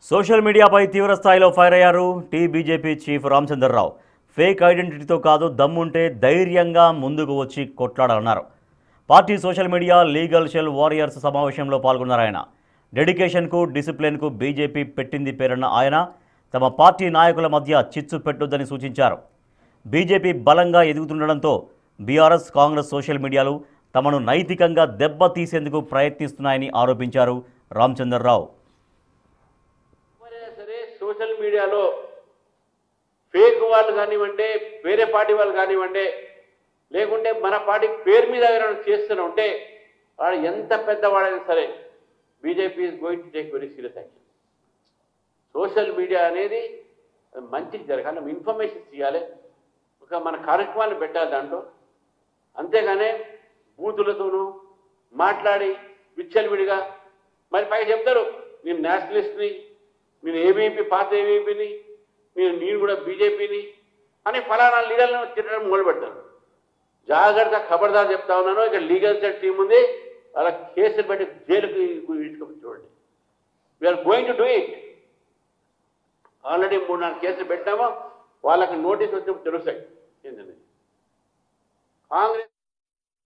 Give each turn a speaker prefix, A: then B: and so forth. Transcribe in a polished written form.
A: Social మీడియాపై తీవ్ర స్థాయిలో fire అయ్యారు బీజేపీ చీఫ్ రామచంద్రరావు. ఫేక్ ఐడెంటిటీతో కాదు, దమ్ముంటే ధైర్యంగా ముందుకు వచ్చి కొట్లాడాలన్నారు. Party social media legal cell warriors సమావేశంలో పాల్గొన్నారు ఆయన. డెడికేషన్కు, డిసిప్లిన్కు బీజేపీ పెట్టింది పేరన్న ఆయన తమ పార్టీ నాయకుల మధ్య చిచ్చు పెట్టొద్దని సూచించారు. బీజేపీ బలంగా ఎదుగుతుండడంతో బీఆర్ఎస్, కాంగ్రెస్ సోషల్ మీడియాలు తమను నైతికంగా దెబ్బతీసేందుకు ప్రయత్నిస్తున్నాయని ఆరోపించారు రామచంద్రరావు.
B: సోషల్ మీడియాలో ఫేక్ వాళ్ళు కానివ్వండి, వేరే పార్టీ వాళ్ళు కానివ్వండి, లేకుంటే మన పార్టీ పేరు మీద ఎవరైనా చేస్తూనే ఉంటే వాడు ఎంత పెద్దవాడైనా సరే BJP is going to take very serious action. Social media అనేది మంచికి జరగాలి, ఇన్ఫర్మేషన్ ఇవ్వాలి, ఒక మన కార్యక్రమాలు పెట్టాలి దాంట్లో. అంతేగానే బూతులతోనూ మాట్లాడి విచ్చలవిడిగా మరి పైగా చెప్తారు నేను నేషనలిస్ట్ని, నేను ఏబీపీ, పాత ఏబీపీని, నేను కూడా బీజేపీని అని ఫలానా లీడర్లను తిట్టడం మొదలు పెడతారు. జాగ్రత్త, ఖబర్దార్ చెప్తా ఉన్నాను. ఇక్కడ లీగల్ సెట్ టీం ఉంది, వాళ్ళ కేసులు పెట్టి జైలుకి ఇచ్చుకొని చూడండి. We're going to do it. Already 3-4 కేసులు పెట్టామో వాళ్ళకి నోటీస్ వచ్చినప్పుడు తెలుస్తాయి ఏంటండి. కాంగ్రెస్